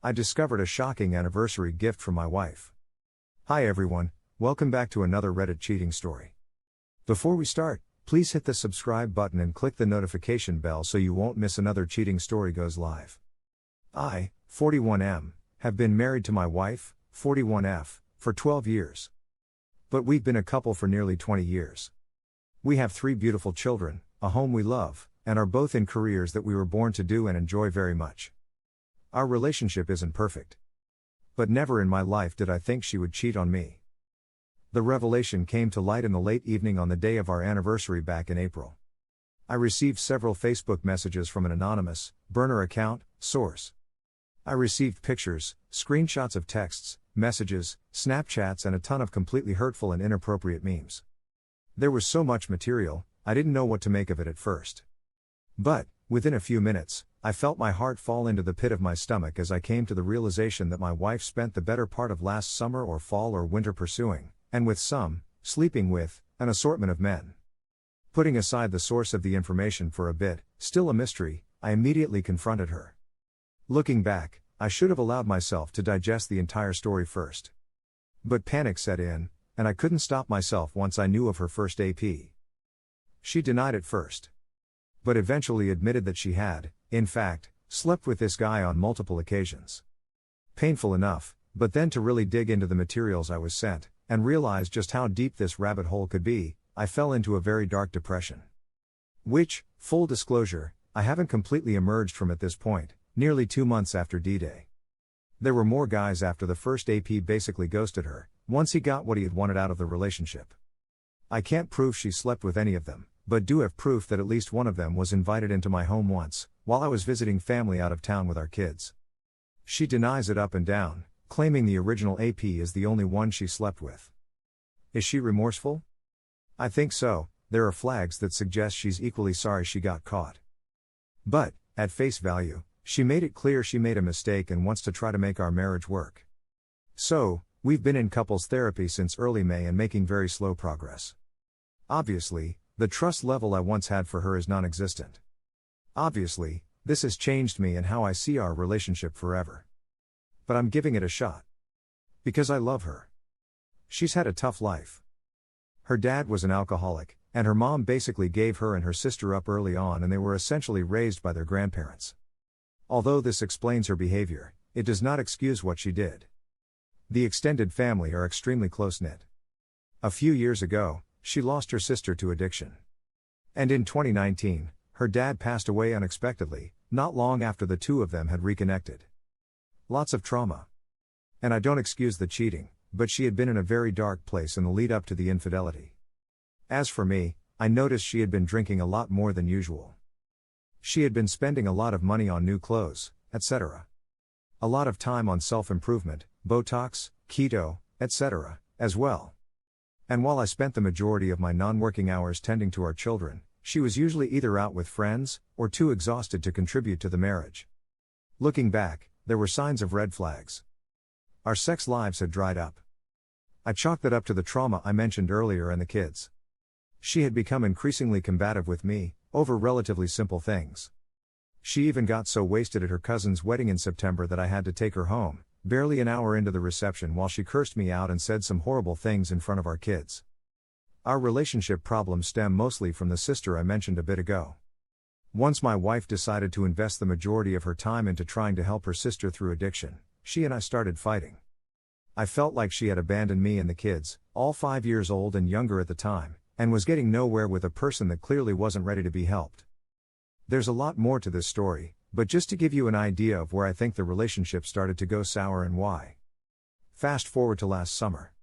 I discovered a shocking anniversary gift from my wife. Hi everyone, welcome back to another Reddit cheating story. Before we start, please hit the subscribe button and click the notification bell so you won't miss another cheating story goes live. I, 41M, have been married to my wife, 41F, for 12 years. But we've been a couple for nearly 20 years. We have 3 beautiful children, a home we love, and are both in careers that we were born to do and enjoy very much. Our relationship isn't perfect. But never in my life did I think she would cheat on me. The revelation came to light in the late evening on the day of our anniversary back in April. I received several Facebook messages from an anonymous, burner account, source. I received pictures, screenshots of texts, messages, Snapchats, and a ton of completely hurtful and inappropriate memes. There was so much material, I didn't know what to make of it at first. But, within a few minutes, I felt my heart fall into the pit of my stomach as I came to the realization that my wife spent the better part of last summer or fall or winter pursuing, and with some, sleeping with, an assortment of men. Putting aside the source of the information for a bit, still a mystery, I immediately confronted her. Looking back, I should have allowed myself to digest the entire story first. But panic set in, and I couldn't stop myself once I knew of her first AP. She denied it first, but eventually admitted that she had, in fact, slept with this guy on multiple occasions. Painful enough, but then to really dig into the materials I was sent, and realize just how deep this rabbit hole could be, I fell into a very dark depression. Which, full disclosure, I haven't completely emerged from at this point, nearly 2 months after D-Day. There were more guys after the first AP basically ghosted her, once he got what he had wanted out of the relationship. I can't prove she slept with any of them, but do have proof that at least one of them was invited into my home once, while I was visiting family out of town with our kids. She denies it up and down, claiming the original AP is the only one she slept with. Is she remorseful? I think so. There are flags that suggest she's equally sorry she got caught. But, at face value, she made it clear she made a mistake and wants to try to make our marriage work. So, we've been in couples therapy since early May and making very slow progress. Obviously, the trust level I once had for her is non-existent. Obviously, this has changed me and how I see our relationship forever. But I'm giving it a shot. Because I love her. She's had a tough life. Her dad was an alcoholic, and her mom basically gave her and her sister up early on, and they were essentially raised by their grandparents. Although this explains her behavior, it does not excuse what she did. The extended family are extremely close-knit. A few years ago, she lost her sister to addiction. And in 2019, her dad passed away unexpectedly, not long after the two of them had reconnected. Lots of trauma. And I don't excuse the cheating, but she had been in a very dark place in the lead up to the infidelity. As for me, I noticed she had been drinking a lot more than usual. She had been spending a lot of money on new clothes, etc. A lot of time on self-improvement, Botox, keto, etc., as well. And while I spent the majority of my non-working hours tending to our children, she was usually either out with friends, or too exhausted to contribute to the marriage. Looking back, there were signs of red flags. Our sex lives had dried up. I chalked that up to the trauma I mentioned earlier and the kids. She had become increasingly combative with me, over relatively simple things. She even got so wasted at her cousin's wedding in September that I had to take her home, barely an hour into the reception, while she cursed me out and said some horrible things in front of our kids. Our relationship problems stem mostly from the sister I mentioned a bit ago. Once my wife decided to invest the majority of her time into trying to help her sister through addiction, she and I started fighting. I felt like she had abandoned me and the kids, all 5 years old and younger at the time, and was getting nowhere with a person that clearly wasn't ready to be helped. There's a lot more to this story, but just to give you an idea of where I think the relationship started to go sour and why. Fast forward to last summer.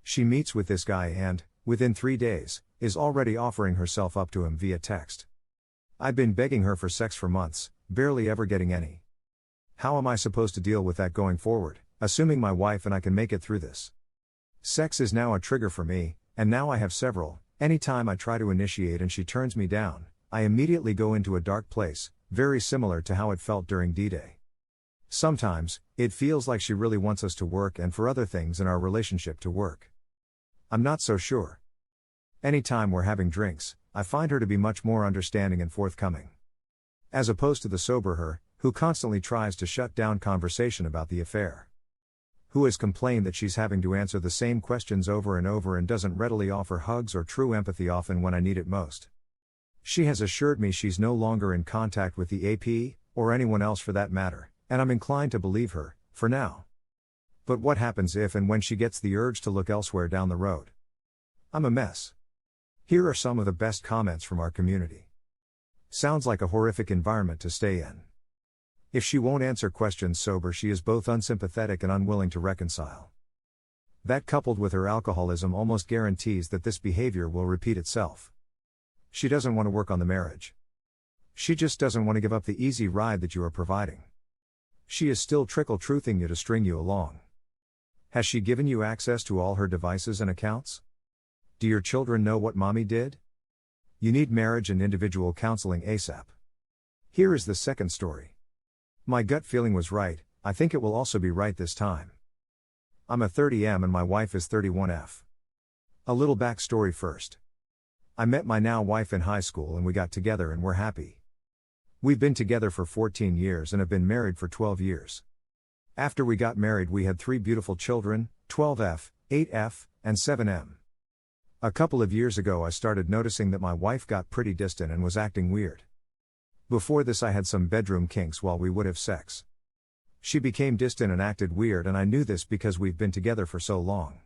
She meets with this guy and, within 3 days, is already offering herself up to him via text. I'd been begging her for sex for months, barely ever getting any. How am I supposed to deal with that going forward, assuming my wife and I can make it through this? Sex is now a trigger for me, and now I have several. Anytime I try to initiate and she turns me down, I immediately go into a dark place, very similar to how it felt during D-Day. Sometimes, it feels like she really wants us to work and for other things in our relationship to work. I'm not so sure. Anytime we're having drinks, I find her to be much more understanding and forthcoming. As opposed to the sober her, Who constantly tries to shut down conversation about the affair. Who has complained that she's having to answer the same questions over and over and doesn't readily offer hugs or true empathy often when I need it most. She has assured me she's no longer in contact with the AP, or anyone else for that matter, and I'm inclined to believe her, for now. But what happens if and when she gets the urge to look elsewhere down the road? I'm a mess. Here are some of the best comments from our community. Sounds like a horrific environment to stay in. If she won't answer questions sober, she is both unsympathetic and unwilling to reconcile. That, coupled with her alcoholism, almost guarantees that this behavior will repeat itself. She doesn't want to work on the marriage. She just doesn't want to give up the easy ride that you are providing. She is still trickle-truthing you to string you along. Has she given you access to all her devices and accounts? Do your children know what mommy did? You need marriage and individual counseling ASAP. Here is the second story. My gut feeling was right, I think it will also be right this time. I'm a 30M and my wife is 31F. A little backstory first. I met my now wife in high school and we got together and we're happy. We've been together for 14 years and have been married for 12 years. After we got married we had 3 beautiful children, 12F, 8F, and 7M. A couple of years ago I started noticing that my wife got pretty distant and was acting weird. Before this I had some bedroom kinks while we would have sex. She became distant and acted weird and I knew this because we've been together for so long.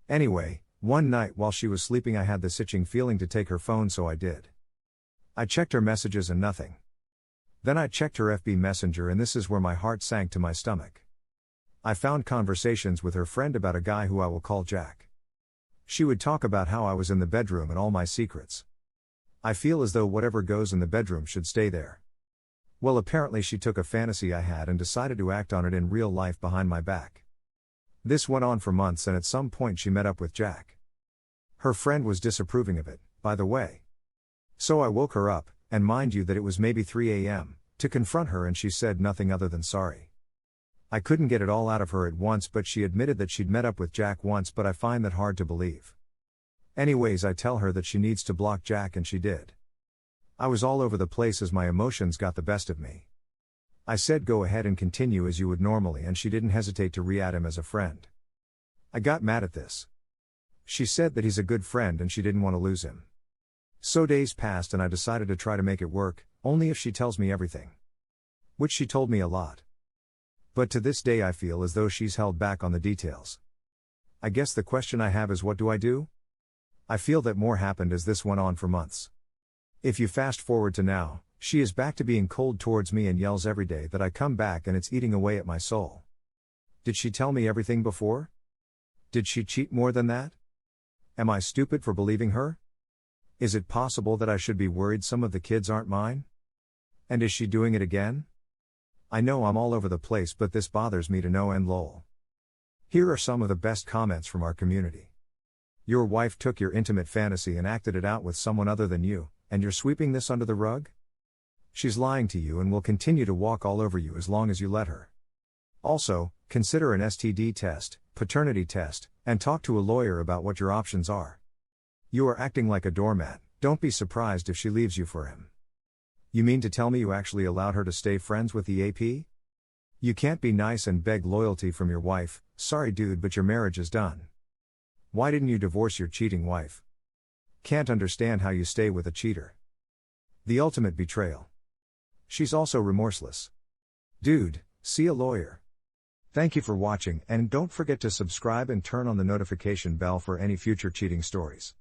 Anyway, one night while she was sleeping I had this itching feeling to take her phone, so I did. I checked her messages and nothing. Then I checked her FB Messenger and this is where my heart sank to my stomach. I found conversations with her friend about a guy who I will call Jack. She would talk about how I was in the bedroom and all my secrets. I feel as though whatever goes in the bedroom should stay there. Well, apparently she took a fantasy I had and decided to act on it in real life behind my back. This went on for months and at some point she met up with Jack. Her friend was disapproving of it, by the way. So I woke her up, and mind you that it was maybe 3 a.m., to confront her and she said nothing other than sorry. I couldn't get it all out of her at once, but she admitted that she'd met up with Jack once, but I find that hard to believe. Anyways, I tell her that she needs to block Jack and she did. I was all over the place as my emotions got the best of me. I said go ahead and continue as you would normally and she didn't hesitate to re-add him as a friend. I got mad at this. She said that he's a good friend and she didn't want to lose him. So days passed and I decided to try to make it work, only if she tells me everything. Which she told me a lot. But to this day I feel as though she's held back on the details. I guess the question I have is, what do I do? I feel that more happened as this went on for months. If you fast forward to now, she is back to being cold towards me and yells every day that I come back and it's eating away at my soul. Did she tell me everything before? Did she cheat more than that? Am I stupid for believing her? Is it possible that I should be worried some of the kids aren't mine? And is she doing it again? I know I'm all over the place, but this bothers me to no end, lol. Here are some of the best comments from our community. Your wife took your intimate fantasy and acted it out with someone other than you, and you're sweeping this under the rug? She's lying to you and will continue to walk all over you as long as you let her. Also, consider an STD test, paternity test, and talk to a lawyer about what your options are. You are acting like a doormat, don't be surprised if she leaves you for him. You mean to tell me you actually allowed her to stay friends with the AP? You can't be nice and beg loyalty from your wife. Sorry dude, but your marriage is done. Why didn't you divorce your cheating wife? Can't understand how you stay with a cheater. The ultimate betrayal. She's also remorseless. Dude, see a lawyer. Thank you for watching, and don't forget to subscribe and turn on the notification bell for any future cheating stories.